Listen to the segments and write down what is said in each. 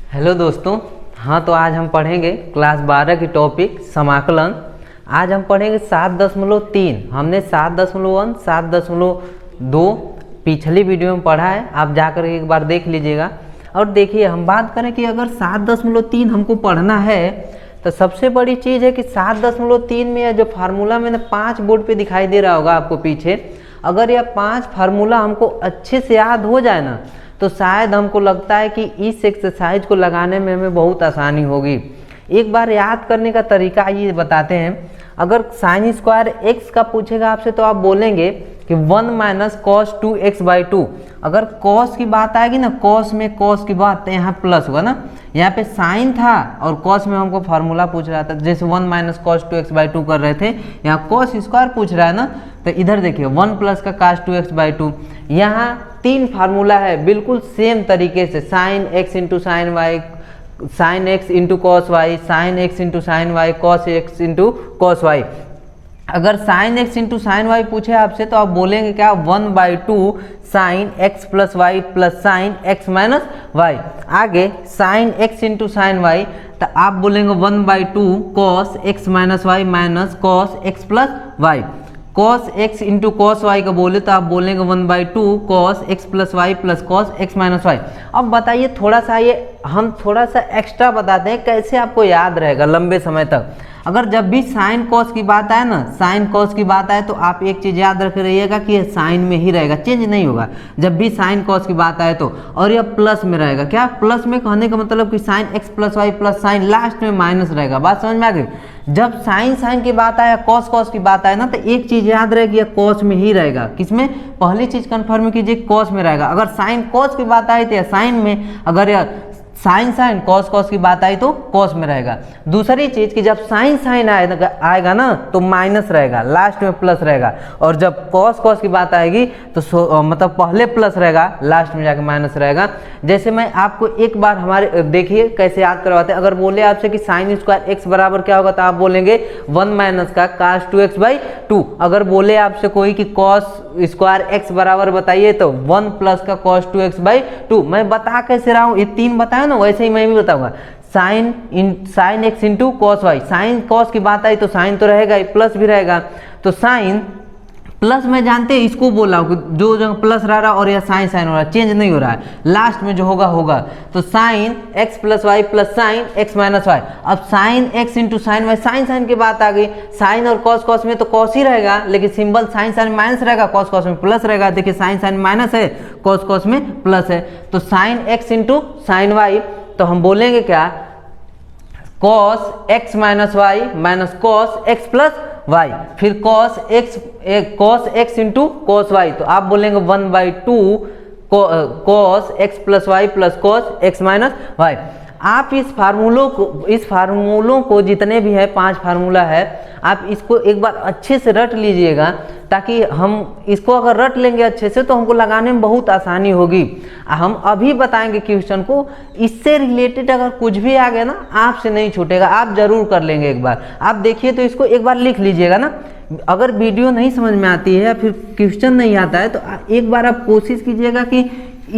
Hello दोस्तों। हाँ, तो आज हम पढ़ेंगे क्लास 12 की टॉपिक समाकलन। आज हम पढ़ेंगे 7.3। हमने 7.1 7.2 पिछली वीडियो में पढ़ा है, आप जाकर एक बार देख लीजिएगा। और देखिए, हम बात करें कि अगर 7.3 हमको पढ़ना है तो सबसे बड़ी चीज़ है कि 7.3 में जो फार्मूला मैंने 5 बोर्ड पे दिखाई दे रहा होगा आपको पीछे, अगर यह 5 फार्मूला हमको अच्छे से याद हो जाए ना तो शायद हमको लगता है कि इस एक्सरसाइज को लगाने में हमें बहुत आसानी होगी। एक बार याद करने का तरीका ये बताते हैं। अगर साइन स्क्वायर एक्स का पूछेगा आपसे तो आप बोलेंगे कि 1 माइनस कॉस 2x/2। अगर कॉस की बात आएगी ना, कॉस में कॉस की बात, तो यहाँ प्लस होगा ना। यहाँ पे साइन था और कॉस में हमको फार्मूला पूछ रहा था, जैसे 1 माइनस कॉस 2x/2 कर रहे थे, यहाँ कॉस स्क्वायर पूछ रहा है ना, तो इधर देखिए 1 प्लस का cos 2x/2। यहाँ 3 फार्मूला है बिल्कुल सेम तरीके से, sine x into sine y, sine x into cos y, sine x into sine y, cos x into cos y. अगर sine x into sine y पूछे आपसे तो आप बोलेंगे क्या, 1/2 sine x plus y plus sine x minus y. आगे sine x into sine y तो आप बोलेंगे 1/2 cos x minus y minus cos x plus y. Cos x into cos Y का बोले तो आप बोलेंगे 1/2 cos x plus y plus cos x minus y. अब बताइए, थोड़ा सा ये हम थोड़ा सा एक्स्ट्रा बताते हैं कैसे आपको याद रहेगा लंबे समय तक। अगर जब भी साइन कॉस की बात आए ना, साइन कॉस की बात आए तो आप एक चीज़ याद रख रहिएगा कि ये साइन में ही रहेगा, चेंज नहीं होगा जब भी साइन कॉस की बात आए तो। और यह प्लस में रहेगा। क्या प्लस में कहने का मतलब कि sine x plus y plus sine last में माइनस रहेगा। बात समझ में आ गई। जब साइन साइन की बात आया, कॉस कॉस की बात आए ना, तो एक चीज़ याद रहेगी, यह कॉस में ही रहेगा। किसमें? पहली चीज़ कंफर्म कीजिए, कॉस में रहेगा। अगर साइन कॉस की बात आई तो साइन में, अगर यह साइन साइन कॉस कॉस की बात आई तो कॉस में रहेगा। दूसरी चीज कि जब साइन साइन आएगा ना तो माइनस रहेगा, लास्ट में प्लस रहेगा। और जब कॉस कॉस की बात आएगी तो मतलब पहले प्लस रहेगा, लास्ट में जाके माइनस रहेगा। जैसे मैं आपको एक बार हमारे देखिए कैसे याद करवाते हैं। अगर बोले आपसे कि साइन स्क्वायर एक्स बराबर क्या होगा तो आप बोलेंगे 1 माइनस का cos 2x/2। अगर बोले आपसे कोई कि कॉस स्क्वायर एक्स बराबर बताइए तो 1 प्लस का cos 2x/2। मैं बता कैसे रहा हूँ, ये 3 बताया ना, वैसे ही मैं भी बताऊंगा। Sine x into cos y, sine cos की बात आई तो साइन तो रहेगा ही, प्लस भी रहेगा। तो साइन प्लस में जानते हैं इसको बोला जो जगह प्लस रह रहा और यह साइन साइन हो रहा है, चेंज नहीं हो रहा है, लास्ट में जो होगा होगा। तो sine x plus y plus sine x minus y. अब sine x into sine y, sine sine की बात आ गई। साइन और कॉस कॉस में तो कॉस ही रहेगा, लेकिन सिंबल साइन साइन माइनस रहेगा, कॉस कॉस में प्लस रहेगा। देखिए साइन साइन माइनस है, कॉस कॉस में प्लस है। तो sine x into sine y, तो हम बोलेंगे क्या, cos x minus y minus cos x plus y. फिर cos x into cos y, तो आप बोलेंगे 1/2 cos x plus y plus cos x minus y. आप इस फार्मूलों को जितने भी है 5 फार्मूला है, आप इसको एक बार अच्छे से रट लीजिएगा, ताकि हम इसको अगर रट लेंगे अच्छे से तो हमको लगाने में बहुत आसानी होगी। हम अभी बताएंगे क्वेश्चन को, इससे रिलेटेड अगर कुछ भी आ गया ना आपसे नहीं छूटेगा, आप जरूर कर लेंगे। एक बार आप देखिए तो इसको एक बार लिख लीजिएगा ना। अगर वीडियो नहीं समझ में आती है या फिर क्वेश्चन नहीं आता है तो एक बार आप कोशिश कीजिएगा कि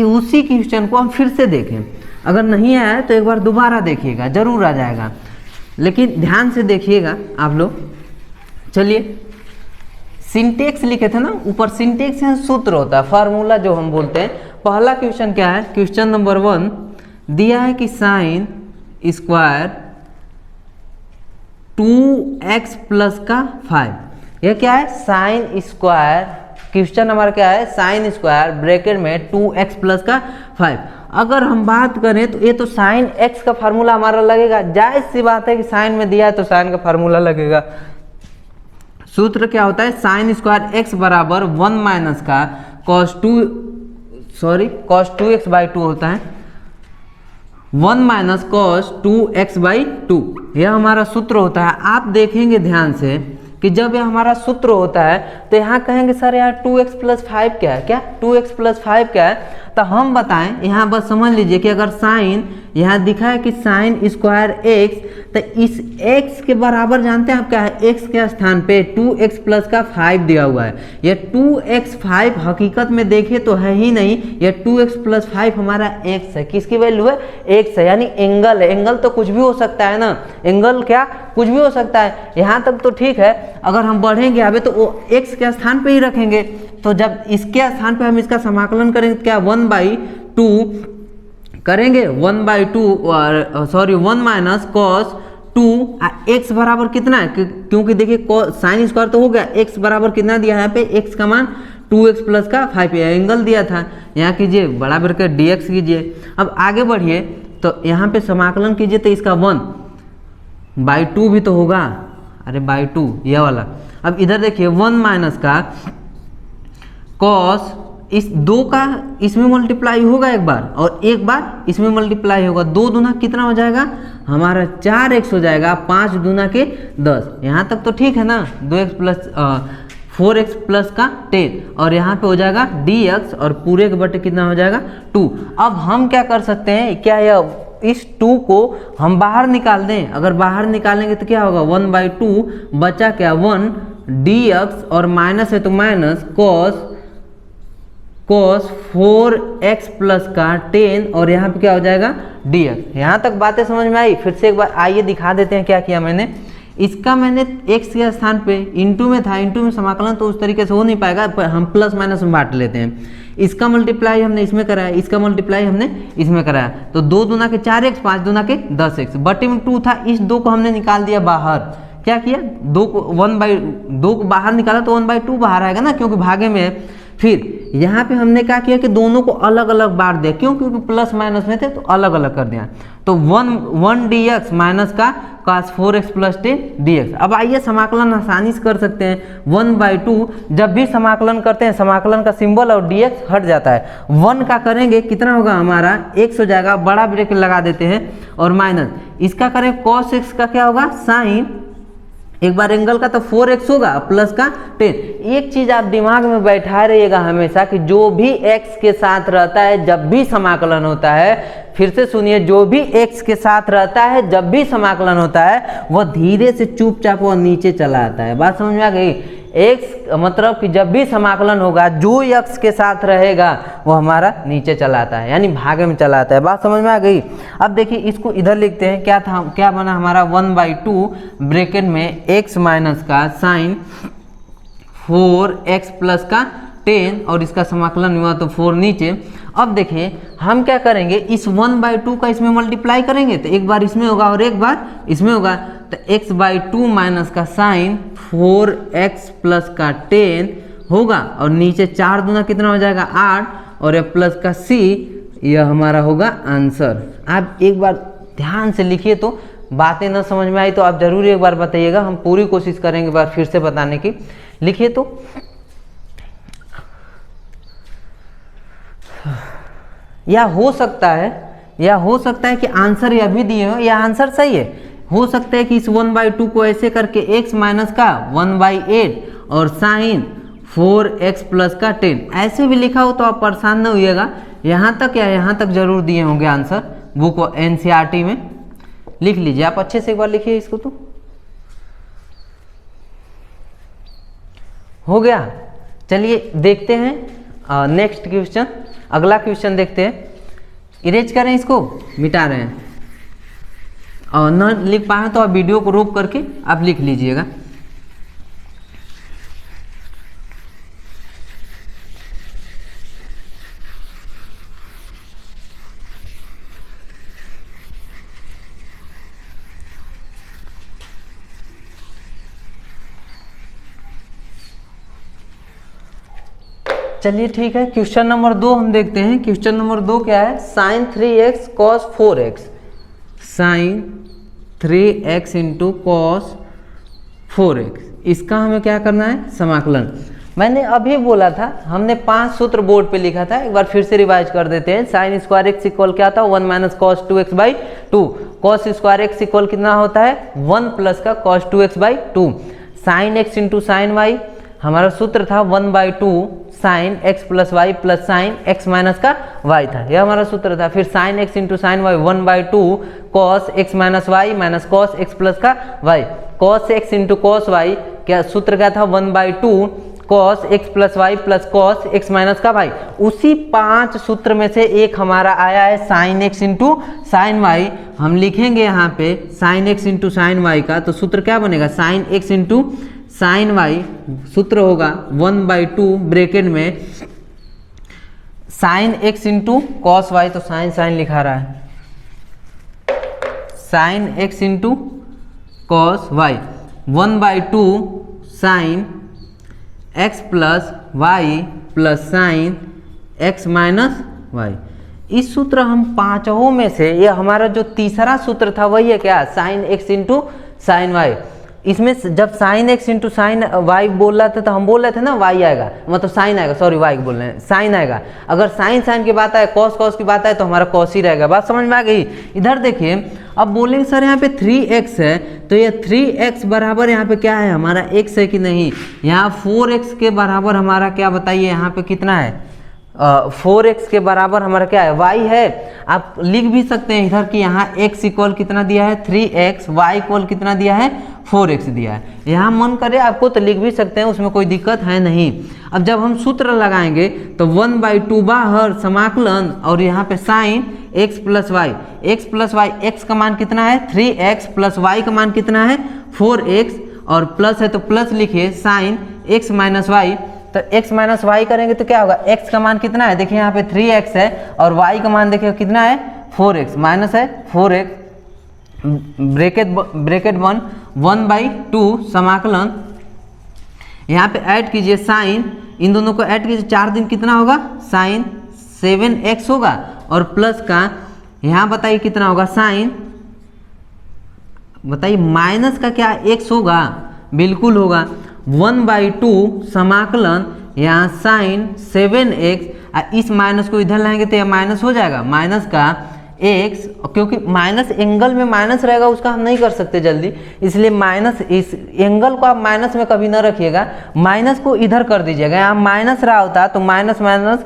उसी क्वेश्चन को हम फिर से देखें। अगर नहीं आया है तो एक बार दोबारा देखिएगा, जरूर आ जाएगा, लेकिन ध्यान से देखिएगा आप लोग। चलिए, सिंटेक्स लिखे थे ना ऊपर, सिंटेक्स है सूत्र होता है, फार्मूला जो हम बोलते हैं। पहला क्वेश्चन क्या है, क्वेश्चन नंबर 1 दिया है कि साइन स्क्वायर 2x प्लस का 5। यह क्या है, साइन स्क्वायर। क्वेश्चन हमारा क्या है, साइन स्क्वायर ब्रैकेट में 2x प्लस का 5। अगर हम बात करें तो ये तो साइन x का फार्मूला हमारा लगेगा, जायज सी बात है कि साइन में दिया है तो साइन का फार्मूला लगेगा। सूत्र क्या होता है, साइन स्क्वायर एक्स बराबर 1 माइनस का cos 2x/2 होता है, 1 माइनस cos 2x/2, यह हमारा सूत्र होता है। आप देखेंगे ध्यान से कि जब यह हमारा सूत्र होता है तो यहाँ कहेंगे सर यार 2x प्लस 5 क्या है, क्या 2x प्लस 5 क्या है, तो हम बताएं। यहाँ बस समझ लीजिए कि अगर साइन यहाँ दिखा है कि साइन स्क्वायर एक्स, तो इस x के बराबर जानते हैं आप क्या है, x के स्थान पे 2x प्लस का 5 दिया हुआ है। ये 2x 5 हकीकत में देखे तो है ही नहीं, ये 2x प्लस 5 हमारा x है। किसकी वैल्यू है, x है, यानी एंगल है। एंगल तो कुछ भी हो सकता है ना, एंगल क्या कुछ भी हो सकता है। यहाँ तक तो ठीक है, अगर हम बढ़ेंगे आगे तो वो x के स्थान पे ही रखेंगे। तो जब इसके स्थान पे हम इसका समाकलन करेंगे तो क्या 1/2 करेंगे, 1 माइनस कॉस 2 x बराबर कितना है, क्योंकि देखिए साइन स्क्वायर तो हो गया, x बराबर कितना दिया है यहाँ पे, x का मान 2x प्लस का 5 एंगल दिया था। यहाँ कीजिए बड़ा बढ़ कर dx कीजिए। अब आगे बढ़िए तो यहाँ पे समाकलन कीजिए तो इसका 1/2 भी तो होगा, अरे बाई 2 यह वाला। अब इधर देखिए 1 माइनस का कॉस, इस 2 का इसमें मल्टीप्लाई होगा एक बार और एक बार इसमें मल्टीप्लाई होगा, 2 दूना कितना हो जाएगा हमारा 4x हो जाएगा, 5 दूना के 10। यहाँ तक तो ठीक है ना, 2x प्लस 4x प्लस का 10 और यहाँ पे हो जाएगा dx और पूरे के बटे कितना हो जाएगा 2। अब हम क्या कर सकते हैं, क्या यह इस 2 को हम बाहर निकाल दें, अगर बाहर निकालेंगे तो क्या होगा 1/2 बचा क्या 1 dx और माइनस है तो माइनस cos 4x प्लस का 10 और यहाँ पे क्या हो जाएगा dx। यहाँ तक बातें समझ में आई। फिर से एक बार आइए दिखा देते हैं क्या किया मैंने। इसका मैंने x के स्थान पे इंटू में था, इंटू में समाकलन तो उस तरीके से हो नहीं पाएगा, हम प्लस माइनस में बांट लेते हैं। इसका मल्टीप्लाई हमने इसमें कराया, इसका मल्टीप्लाई हमने इसमें कराया, तो 2 दूना के 4x 5 दूना के 10x, बटे में 2 था, इस 2 को हमने निकाल दिया बाहर। क्या किया 2 को 1/2 को बाहर निकाला तो 1/2 बाहर आएगा ना, क्योंकि भागे में है। फिर यहाँ पे हमने क्या किया कि दोनों को अलग अलग बांट दिया, क्यों, क्योंकि प्लस माइनस में थे तो अलग अलग कर दिया। तो 1 dx माइनस का cos 4x प्लस 10 dx। अब आइए समाकलन आसानी से कर सकते हैं। 1/2 जब भी समाकलन करते हैं समाकलन का सिंबल और dx हट जाता है। 1 का करेंगे कितना होगा हमारा x हो जाएगा, बड़ा ब्रैकेट लगा देते हैं और माइनस इसका करें cos x का क्या होगा साइन, एक बार एंगल का तो 4x होगा प्लस का 10। एक चीज आप दिमाग में बैठा रहिएगा हमेशा कि जो भी x के साथ रहता है जब भी समाकलन होता है, फिर से सुनिए, जो भी x के साथ रहता है जब भी समाकलन होता है वह धीरे से चुपचाप वह नीचे चला आता है। बात समझ में आ गई। x मतलब कि जब भी समाकलन होगा जो x के साथ रहेगा वो हमारा नीचे चला आता है, यानी भागे में चला आता है। बात समझ में आ गई। अब देखिए इसको इधर लिखते हैं, क्या था, क्या बना हमारा 1/2 ब्रैकेट में x माइनस का साइन 4x प्लस का 10 और इसका समाकलन हुआ तो 4 नीचे। अब देखिए हम क्या करेंगे, इस 1/2 का इसमें मल्टीप्लाई करेंगे तो एक बार इसमें होगा और एक बार इसमें होगा, तो x/2 माइनस का साइन 4x प्लस का 10 होगा और नीचे 4 दूना कितना हो जाएगा 8 और यह प्लस का c, यह हमारा होगा आंसर। आप एक बार ध्यान से लिखिए, तो बातें ना समझ में आई तो आप जरूर एक बार बताइएगा, हम पूरी कोशिश करेंगे एक बार फिर से बताने की। लिखिए तो या हो सकता है कि आंसर यह भी दिए हो, या आंसर सही है। हो सकता है कि इस 1/2 को ऐसे करके x माइनस का 1/8 और साइन 4x प्लस का 10 ऐसे भी लिखा हो तो आप परेशान न होइएगा। यहाँ तक या यहाँ तक जरूर दिए होंगे आंसर, बुक NCERT में लिख लीजिए। आप अच्छे से एक बार लिखिए इसको। तो हो गया। चलिए देखते हैं नेक्स्ट क्वेश्चन, अगला क्वेश्चन देखते हैं। इरेज करें, इसको मिटा रहे हैं और न लिख पाए तो आप वीडियो को रोक करके आप लिख लीजिएगा। चलिए ठीक है, क्वेश्चन नंबर 2 हम देखते हैं। क्वेश्चन नंबर 2 क्या है, sine 3x cos 4x, sine 3x into cos 4x, इसका हमें क्या करना है समाकलन। मैंने अभी बोला था, हमने 5 सूत्र बोर्ड पे लिखा था, एक बार फिर से रिवाइज कर देते हैं। साइन स्क्वायर एक्स इक्वल क्या था 1 minus cos 2x/2, cos square x equal कितना होता है 1 प्लस का cos 2x/2, sine x into sine y, हमारा सूत्र था 1/2 sine x plus y plus sine x minus का वाई था, यह हमारा सूत्र था। फिर sine x into sine y 1/2 cos x minus y minus cos x plus का y, cos x into cos y, क्या सूत्र क्या था 1/2 cos x plus y plus cos x minus का वाई। उसी 5 सूत्र में से एक हमारा आया है sine x into sine y. हम लिखेंगे यहाँ पे sine x into sine y का, तो सूत्र क्या बनेगा sine x into sine y, सूत्र होगा 1/2 ब्रैकेट में sine x into cos y, तो साइन साइन लिखा रहा है, sine x into cos y 1/2 sine x plus y plus sine x minus y. इस सूत्र हम पांचों में से ये हमारा जो तीसरा सूत्र था वही है क्या, sine x into sine y. इसमें जब sine x into sine y बोल रहा था तो हम बोल रहे थे ना वाई आएगा, मतलब साइन आएगा, सॉरी वाई बोल रहे हैं, साइन आएगा। अगर साइन साइन की बात आए, कॉस कॉस की बात आए तो हमारा कॉस ही रहेगा। बात समझ में आ गई। इधर देखिए, अब बोलेंगे सर यहाँ पे 3x है, तो ये 3x बराबर यहाँ पे क्या है हमारा x है कि नहीं। यहाँ 4x के बराबर हमारा क्या बताइए, यहाँ पे कितना है 4x के बराबर हमारा क्या है y है। आप लिख भी सकते हैं इधर कि यहाँ x इक्वल कितना दिया है 3x, y इक्वल कितना दिया है 4x दिया है। यहाँ मन करे आपको तो लिख भी सकते हैं, उसमें कोई दिक्कत है नहीं। अब जब हम सूत्र लगाएंगे तो 1/2 बाहर समाकलन और यहाँ पे sine x plus y, x का मान कितना है 3x प्लस y का मान कितना है 4x, और प्लस है तो प्लस लिखिए साइन x माइनस वाई। तो x माइनस वाई करेंगे तो क्या होगा, x का मान कितना है देखिए यहाँ पे 3x है, और y का मान देखिए कितना है 4x, माइनस है 4x ब्रैकेट 1/2 समाकलन, यहाँ पे ऐड कीजिए साइन, इन दोनों को ऐड कीजिए, 4 दिन कितना होगा साइन 7x होगा, और प्लस का यहाँ बताइए कितना होगा साइन, बताइए माइनस का क्या x होगा, बिल्कुल होगा 1/2 समाकलन, यहाँ साइन 7x, इस माइनस को इधर लाएंगे तो यह माइनस हो जाएगा, माइनस का x, क्योंकि माइनस एंगल में माइनस रहेगा उसका हम नहीं कर सकते जल्दी, इसलिए माइनस, इस एंगल को आप माइनस में कभी ना रखिएगा, माइनस को इधर कर दीजिएगा। यहाँ माइनस रहा होता तो माइनस माइनस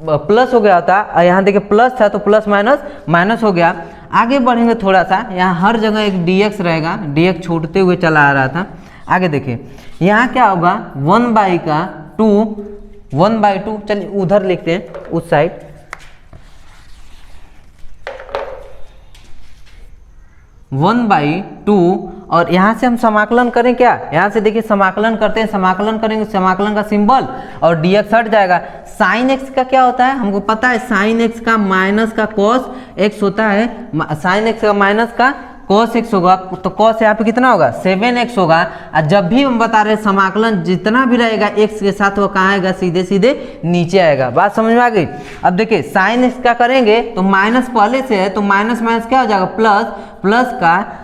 प्लस हो गया होता, यहाँ देखिए प्लस था तो प्लस माइनस माइनस हो गया। आगे बढ़ेंगे थोड़ा सा, यहाँ हर जगह एक dx रहेगा, dx छूटते हुए चला आ रहा था। आगे देखिए यहाँ क्या होगा 1/2, चलिए उधर लिखते हैं उस साइड, 1/2, और यहाँ से हम समाकलन करें क्या, यहाँ से देखिए समाकलन करते हैं, समाकलन करेंगे, समाकलन का सिंबल और dx हट जाएगा। साइन x का क्या होता है हमको पता है, साइन x का माइनस का cos x होता है, साइन x का माइनस का cos x होगा, तो cos यहाँ पे कितना होगा 7x होगा। और जब भी हम बता रहे हैं समाकलन जितना भी रहेगा x के साथ वो कहाँ आएगा, सीधे सीधे नीचे आएगा। बात समझ में आ गई। अब देखिए साइन x का करेंगे तो माइनस पहले से है तो माइनस माइनस क्या हो जाएगा प्लस, प्लस का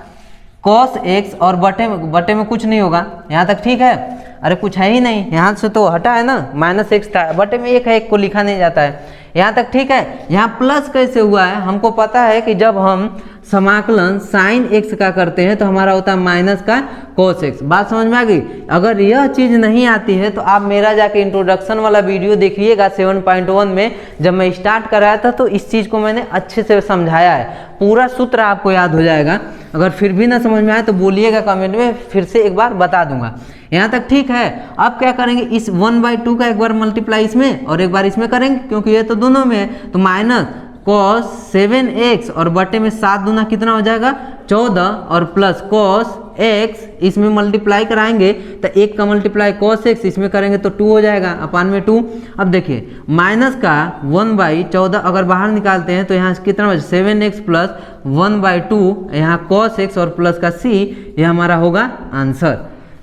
cos x, और बटे में कुछ नहीं होगा, यहाँ तक ठीक है। अरे कुछ है ही नहीं, यहाँ से तो हटा है ना, माइनस x था, बटे में 1 है, 1 को लिखा नहीं जाता है, यहाँ तक ठीक है। यहाँ प्लस कैसे हुआ है, हमको पता है कि जब हम समाकलन साइन x का करते हैं तो हमारा होता है माइनस का cos x। बात समझ में आ गई। अगर यह चीज़ नहीं आती है तो आप मेरा जाके इंट्रोडक्शन वाला वीडियो देखिएगा 7.1 में, जब मैं स्टार्ट कराया था तो इस चीज़ को मैंने अच्छे से समझाया है, पूरा सूत्र आपको याद हो जाएगा। अगर फिर भी ना समझ में आए तो बोलिएगा कमेंट में, फिर से एक बार बता दूंगा। यहाँ तक ठीक है। अब क्या करेंगे, इस 1/2 का एक बार मल्टीप्लाई इसमें और एक बार इसमें करेंगे, क्योंकि ये तो दोनों में है, तो माइनस cos 7x और बटे में 7 दूना कितना हो जाएगा 14, और प्लस cos x इसमें मल्टीप्लाई कराएंगे तो 1 का मल्टीप्लाई cos x इसमें करेंगे तो 2 हो जाएगा, अपान में 2। अब देखिए माइनस का 1/14 अगर बाहर निकालते हैं तो यहाँ कितना बचे 7x प्लस 1/2, यहाँ cos x और प्लस का c, ये हमारा होगा आंसर।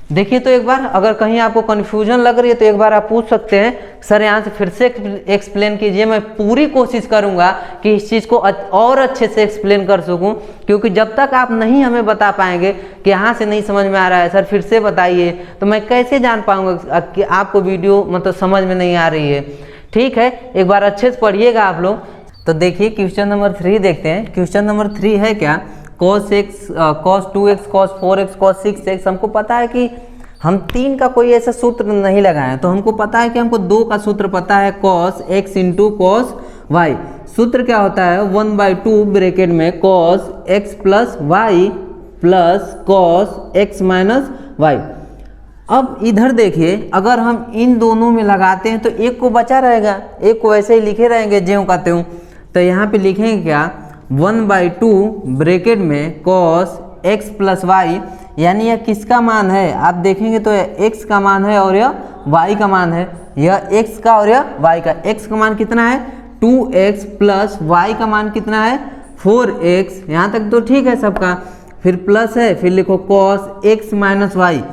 देखिए तो एक बार अगर कहीं आपको कन्फ्यूजन लग रही है तो एक बार आप पूछ सकते हैं, सर यहाँ से फिर से एक्सप्लेन कीजिए। मैं पूरी कोशिश करूँगा कि इस चीज़ को और अच्छे से एक्सप्लेन कर सकूँ, क्योंकि जब तक आप नहीं हमें बता पाएंगे कि यहाँ से नहीं समझ में आ रहा है सर फिर से बताइए, तो मैं कैसे जान पाऊँगा कि आपको वीडियो मतलब समझ में नहीं आ रही है। ठीक है, एक बार अच्छे से पढ़िएगा आप लोग। तो देखिए क्वेश्चन नंबर 3 देखते हैं। क्वेश्चन नंबर 3 है क्या, cos x, cos 2x, cos 4x, cos 6x। हमको पता है कि हम 3 का कोई ऐसा सूत्र नहीं लगाए, तो हमको पता है कि हमको 2 का सूत्र पता है, cos x into cos y। सूत्र क्या होता है 1/2 ब्रैकेट में cos x plus y plus cos x minus y. अब इधर देखिए, अगर हम इन दोनों में लगाते हैं तो एक को बचा रहेगा, एक को ऐसे ही लिखे रहेंगे ज्यों का त्यों। तो यहाँ पे लिखेंगे क्या 1/2 ब्रैकेट में cos x प्लस वाई, यानी यह किसका मान है आप देखेंगे तो यह x का मान है और यह y का मान है, यह x का और यह y का। x का मान कितना है 2x प्लस y का मान कितना है 4x। यहाँ तक तो ठीक है सबका, फिर प्लस है, फिर लिखो cos x minus y.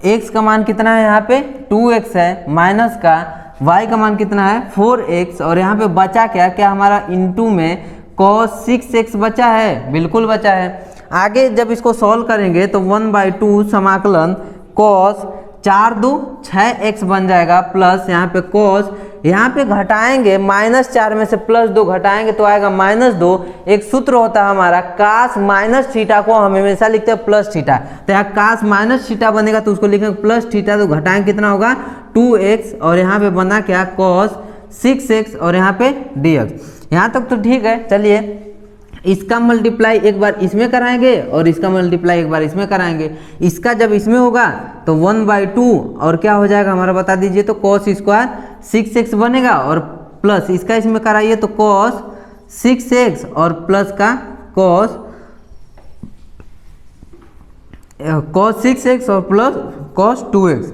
x का मान कितना है यहाँ पे 2x है, माइनस का y का मान कितना है 4x, और यहाँ पे बचा क्या क्या हमारा इंटू में cos 6x बचा है, बिल्कुल बचा है। आगे जब इसको सॉल्व करेंगे तो 1/2 समाकलन cos 4 2 6x बन जाएगा, प्लस यहाँ पे cos, यहाँ पे घटाएंगे -4 में से +2 घटाएंगे तो आएगा -2। एक सूत्र होता है हमारा cos माइनस थीटा को हम हमेशा लिखते हैं प्लस थीटा, तो यहाँ cos माइनस थीटा बनेगा तो उसको लिखेंगे प्लस थीटा, तो घटाएंगे कितना होगा 2x, और यहाँ पे बना क्या cos 6x और यहाँ पे dx। यहाँ तक तो ठीक है। चलिए इसका मल्टीप्लाई एक बार इसमें कराएंगे और इसका मल्टीप्लाई एक बार इसमें कराएंगे। इसका जब इसमें होगा तो 1/2 और क्या हो जाएगा हमारा बता दीजिए, तो cos स्क्वायर 6x बनेगा, और प्लस इसका इसमें कराइए तो cos 6x और प्लस का cos 6x और प्लस cos 2x,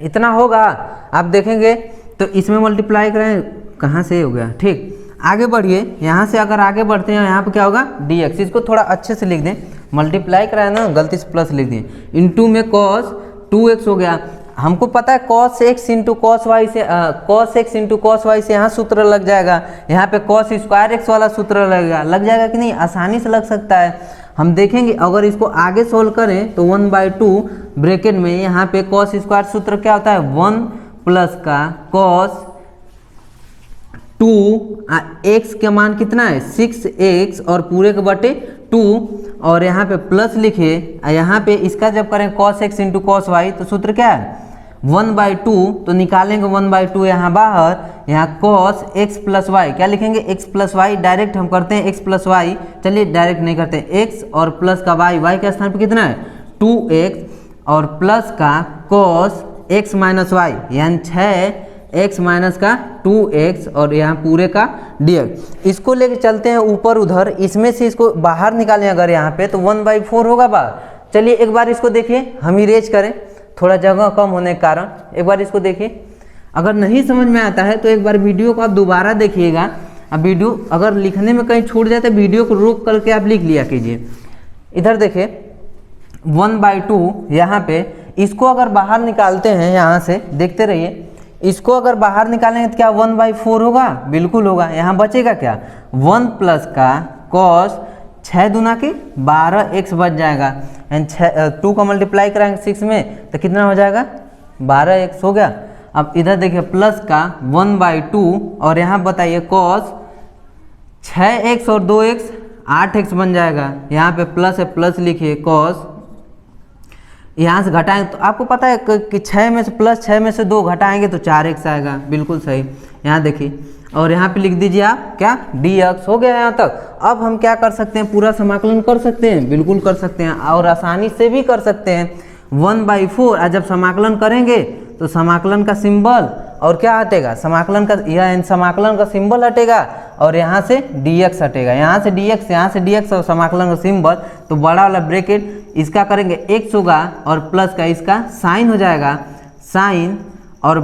इतना होगा। आप देखेंगे तो इसमें मल्टीप्लाई करें, कहाँ से हो गया, ठीक। आगे बढ़िए, यहाँ से अगर आगे बढ़ते हैं यहाँ पे क्या होगा dx, इसको थोड़ा अच्छे से लिख दें, मल्टीप्लाई कराया ना गलती से प्लस लिख दें, इंटू में cos 2x हो गया। हमको पता है cos x into cos y से cos x into cos y से यहाँ सूत्र लग जाएगा, यहाँ पे cos स्क्वायर x वाला सूत्र लगेगा, लग जाएगा कि नहीं, आसानी से लग सकता है। हम देखेंगे अगर इसको आगे सोल्व करें तो 1/2 ब्रैकेट में यहाँ पे cos स्क्वायर सूत्र क्या होता है 1 प्लस का cos 2 x का मान कितना है 6x और पूरे के बटे 2, और यहाँ पे प्लस लिखे, यहाँ पे इसका जब करें cos x into cos y तो सूत्र क्या है 1/2, तो निकालेंगे 1/2 यहाँ बाहर, यहाँ cos x प्लस वाई, क्या लिखेंगे x प्लस वाई, डायरेक्ट हम करते हैं x प्लस वाई, चलिए डायरेक्ट नहीं करते हैं, x और प्लस का y के स्थान पे कितना है 2x और प्लस का cos x माइनस वाई, यानी 6x माइनस का 2x और यहाँ पूरे का dx। इसको लेके चलते हैं ऊपर उधर, इसमें से इसको बाहर निकालें अगर यहाँ पे तो 1/4 होगा बाहर। चलिए एक बार इसको देखिए, हम इरेज करें, थोड़ा जगह कम होने के कारण। एक बार इसको देखिए, अगर नहीं समझ में आता है तो एक बार वीडियो को आप दोबारा देखिएगा। अब वीडियो अगर लिखने में कहीं छूट जाए तो वीडियो को रोक करके आप लिख लिया कीजिए। इधर देखिए 1/2 यहाँ पे, इसको अगर बाहर निकालते हैं यहाँ से, देखते रहिए, इसको अगर बाहर निकालेंगे तो क्या 1/4 होगा, बिल्कुल होगा। यहाँ बचेगा क्या 1 प्लस का cos 6 दूना के 12x बच जाएगा, एंड 2 का मल्टीप्लाई कराएंगे 6 में तो कितना हो जाएगा 12x हो गया। अब इधर देखिए प्लस का 1/2 और यहाँ बताइए cos 6x और 2x 8x बन जाएगा, यहाँ पे प्लस है, प्लस लिखिए cos, यहाँ से घटाएंगे तो आपको पता है कि 6 में से प्लस 6 में से 2 घटाएंगे तो 4x आएगा, बिल्कुल सही। यहाँ देखिए, और यहाँ पे लिख दीजिए आप क्या dx हो गया यहाँ तक। अब हम क्या कर सकते हैं, पूरा समाकलन कर सकते हैं, बिल्कुल कर सकते हैं, और आसानी से भी कर सकते हैं। 1/4 जब समाकलन करेंगे तो समाकलन का सिंबल और क्या हटेगा, समाकलन का यह समाकलन का सिंबल हटेगा और यहाँ से dx हटेगा, यहाँ से dx और समाकलन का सिंबल, तो बड़ा वाला ब्रैकेट इसका करेंगे x होगा और प्लस का इसका साइन हो जाएगा, साइन, और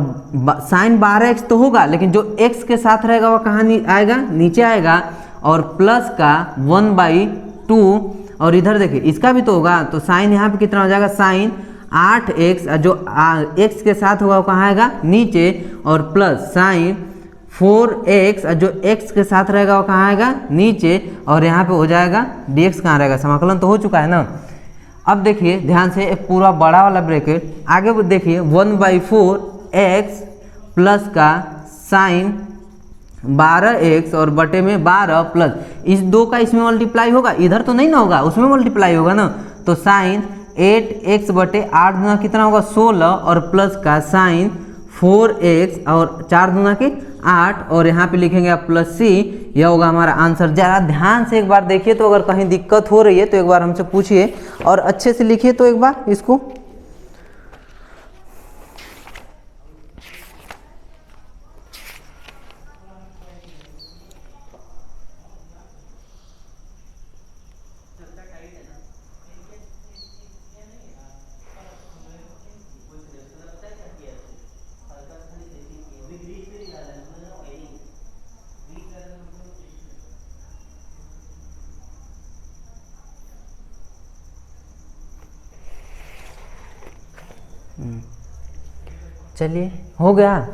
साइन 12x तो होगा, लेकिन जो x के साथ रहेगा वह कहाँ आएगा, नीचे आएगा, और प्लस का 1/2, और इधर देखिए इसका भी तो होगा, तो साइन यहाँ पे कितना हो जाएगा, साइन 8x, जो x के साथ होगा वो कहाँ आएगा, नीचे, और प्लस साइन 4x, जो x के साथ रहेगा वो कहाँ आएगा, नीचे, और यहाँ पे हो जाएगा dx कहाँ रहेगा, समाकलन तो हो चुका है ना। अब देखिए ध्यान से, एक पूरा बड़ा वाला ब्रैकेट, आगे देखिए 1/4x प्लस का साइन 12x और बटे में 12 प्लस इस 2 का इसमें मल्टीप्लाई होगा, इधर तो नहीं ना होगा, उसमें मल्टीप्लाई होगा ना, तो साइन 8x बटे 8 दूना कितना होगा 16 और प्लस का साइन 4x और 4 दूना की 8 और यहाँ पे लिखेंगे आप प्लस c। यह होगा हमारा आंसर। ज़रा ध्यान से एक बार देखिए, तो अगर कहीं दिक्कत हो रही है तो एक बार हमसे पूछिए और अच्छे से लिखिए तो एक बार इसको। चलिए हो गया।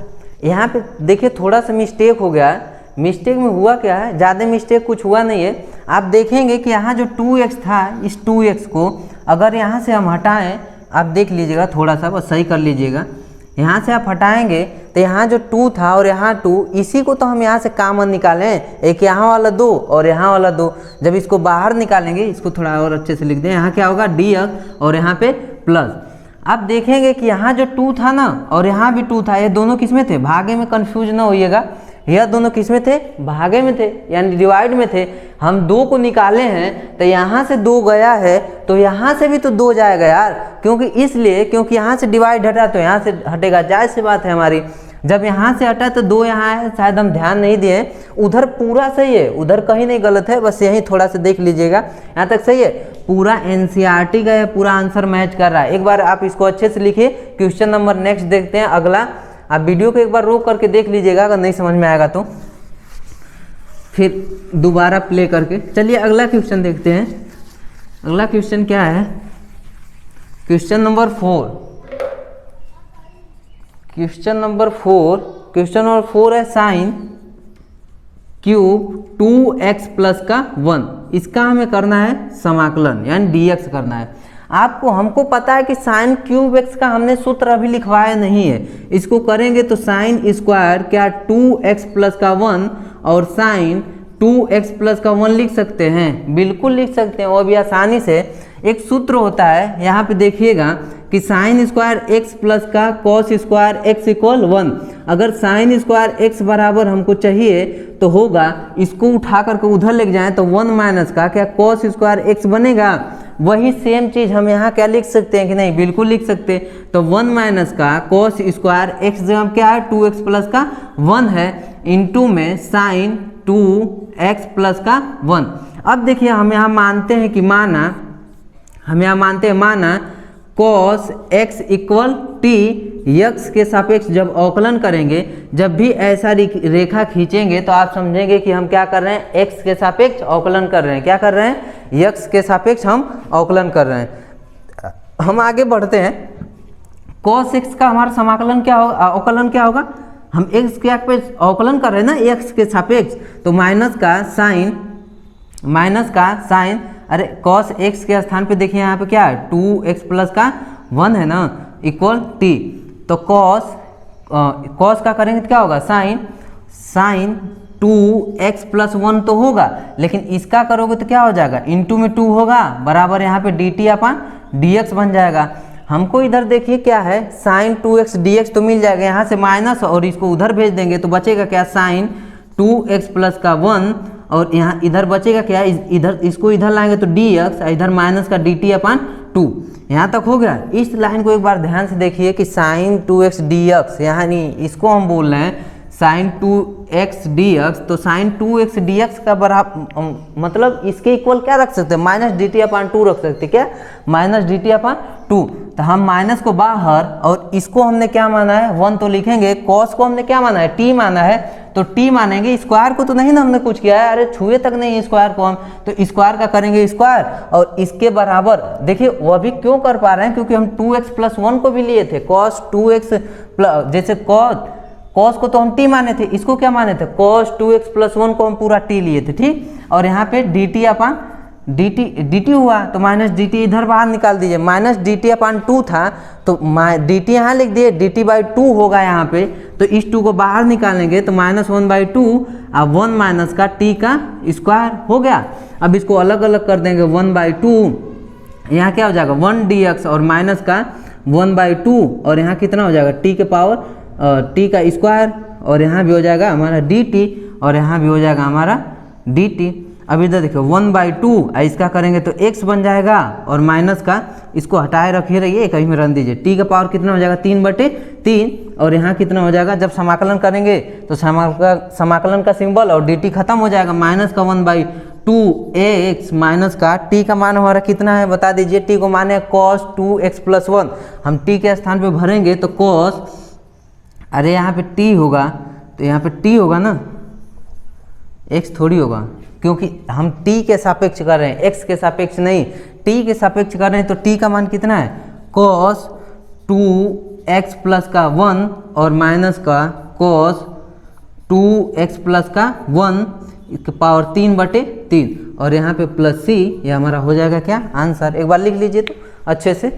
यहाँ पे देखिए थोड़ा सा मिस्टेक हो गया। मिस्टेक में हुआ क्या है, ज़्यादा मिस्टेक कुछ हुआ नहीं है। आप देखेंगे कि यहाँ जो 2x था, इस 2x को अगर यहाँ से हम हटाएं, आप देख लीजिएगा थोड़ा सा, बस सही कर लीजिएगा। यहाँ से आप हटाएंगे तो यहाँ जो 2 था और यहाँ 2, इसी को तो हम यहाँ से कॉमन निकालें। एक यहाँ वाला 2 और यहाँ वाला 2, जब इसको बाहर निकालेंगे, इसको थोड़ा और अच्छे से लिख दें। यहाँ क्या होगा dx और यहाँ पे प्लस। आप देखेंगे कि यहाँ जो 2 था ना और यहाँ भी 2 था, ये दोनों किस में थे, भागे में कंफ्यूज ना होइएगा। यह दोनों किस में थे, भागे में थे, यानी डिवाइड में थे। हम 2 को निकाले हैं तो यहाँ से 2 गया है तो यहाँ से भी तो 2 जाएगा यार, क्योंकि यहाँ से डिवाइड हटा तो यहाँ से हटेगा, जायज़ सी बात है हमारी। जब यहाँ से हटा तो 2 यहाँ है, शायद हम ध्यान नहीं दिए। उधर पूरा सही है, उधर कहीं नहीं गलत है, बस यहीं थोड़ा सा देख लीजिएगा। यहाँ तक सही है, पूरा एनसीईआरटी का पूरा आंसर मैच कर रहा है। एक बार आप इसको अच्छे से लिखिए। क्वेश्चन नंबर नेक्स्ट देखते हैं, अगला। आप वीडियो को एक बार रोक करके देख लीजिएगा, अगर नहीं समझ में आएगा तो फिर दोबारा प्ले करके। चलिए अगला क्वेश्चन देखते हैं। अगला क्वेश्चन क्या है, क्वेश्चन नंबर 4। क्वेश्चन नंबर 4 है साइन क्यूब 2x प्लस का 1। इसका हमें करना है समाकलन, यानी dx करना है। हमको पता है कि साइन क्यूब x का हमने सूत्र अभी लिखवाया नहीं है। इसको करेंगे तो साइन स्क्वायर क्या 2x प्लस का 1 और साइन 2x प्लस का 1 लिख सकते हैं, बिल्कुल लिख सकते हैं, वो भी आसानी से। एक सूत्र होता है, यहाँ पे देखिएगा कि साइन स्क्वायर x प्लस का कॉस स्क्वायर x इक्वल 1। अगर साइन स्क्वायर x बराबर हमको चाहिए तो होगा, इसको उठा करके उधर लेके जाएं तो 1 माइनस का क्या कॉस स्क्वायर x बनेगा। वही सेम चीज़ हम यहाँ क्या लिख सकते हैं कि नहीं, बिल्कुल लिख सकते। तो 1 माइनस का कॉस स्क्वायर x जगह क्या है 2x प्लस का 1 है, इंटू में साइन 2x प्लस का 1। अब देखिए हम यहाँ मानते हैं कि माना cos x equal T, x के सापेक्ष जब अवकलन करेंगे, जब भी ऐसा रेखा खींचेंगे तो आप समझेंगे कि हम क्या कर रहे हैं, x के सापेक्ष अवकलन कर रहे हैं। क्या कर रहे हैं, यक्स के सापेक्ष हम अवकलन कर रहे हैं। हम आगे बढ़ते हैं। कॉस x का हमारा समाकलन क्या होगा, अवकलन क्या होगा, हम x के सापेक्ष अवकलन कर रहे हैं ना, x के सापेक्ष, तो माइनस का साइन, अरे कॉस x के स्थान पे देखिए यहाँ पे क्या है 2x प्लस का 1 है ना, इक्वल टी। तो कॉस का करेंगे तो क्या होगा, साइन 2x प्लस 1 तो होगा, लेकिन इसका करोगे तो क्या हो जाएगा, इंटू में 2 होगा, बराबर यहाँ पे dt अपन dx बन जाएगा। हमको इधर देखिए क्या है, साइन 2x dx तो मिल जाएगा, यहाँ से माइनस और इसको उधर भेज देंगे तो बचेगा क्या, साइन 2x प्लस का 1, और यहाँ इधर बचेगा क्या, इधर इसको इधर लाएंगे तो dx, इधर माइनस का dt अपन 2। यहाँ तक हो गया। इस लाइन को एक बार ध्यान से देखिए कि साइन 2x dx, यानी इसको हम बोल रहे हैं साइन 2x dx, तो साइन 2x dx का बराबर मतलब इसके इक्वल क्या रख सकते हैं, माइनस dt अपन 2 रख सकते हैं। क्या, माइनस dt अपन 2। तो हम माइनस को बाहर और इसको हमने क्या माना है 1 तो लिखेंगे, कॉस को हमने क्या माना है t माना है, तो t मानेंगे। स्क्वायर को तो नहीं ना हमने कुछ किया है, अरे छुए तक नहीं स्क्वायर को हम, तो स्क्वायर का करेंगे स्क्वायर और इसके बराबर। देखिए वो अभी क्यों कर पा रहे हैं, क्योंकि हम 2x प्लस 1 को भी लिए थे, कॉस 2x प्लस, जैसे कॉस को तो हम t माने थे, इसको क्या माने थे, कॉस 2x प्लस 1 को हम पूरा t लिए थे, ठीक। और यहाँ पे dt अपन dt हुआ, तो माइनस dt इधर बाहर निकाल दीजिए, माइनस dt अपन 2 था तो dt यहाँ लिख दिए, dt बाई 2 होगा यहाँ पे, तो इस 2 को बाहर निकालेंगे तो माइनस 1/2, अब 1 माइनस का t का स्क्वायर हो गया। अब इसको अलग अलग कर देंगे, 1/2 यहाँ क्या हो जाएगा 1 dx और माइनस का 1/2 और यहाँ कितना हो जाएगा टी के पावर टी का स्क्वायर और यहाँ भी हो जाएगा हमारा dt और यहाँ भी हो जाएगा हमारा dt। अब इधर देखिए 1/2 इसका करेंगे तो x बन जाएगा और माइनस का इसको हटाए रखिए रहिए कहीं में रन दीजिए। टी का पावर कितना हो जाएगा 3/3 और यहाँ कितना हो जाएगा जब समाकलन करेंगे तो समाकलन का सिंबल और dt खत्म हो जाएगा माइनस का 1/2 x माइनस का t का मान हमारा कितना है बता दीजिए। t को माने cos 2x + 1 हम t के स्थान पे भरेंगे तो cos अरे यहाँ पे t होगा तो यहाँ पे t होगा ना x थोड़ी होगा क्योंकि हम t के सापेक्ष कर रहे हैं x के सापेक्ष नहीं। t के सापेक्ष कर रहे हैं तो t का मान कितना है cos 2x + 1 और माइनस का cos 2x + 1 इसके पावर 3/3 और यहाँ पे +c ये हमारा हो जाएगा क्या आंसर। एक बार लिख लीजिए तो अच्छे से।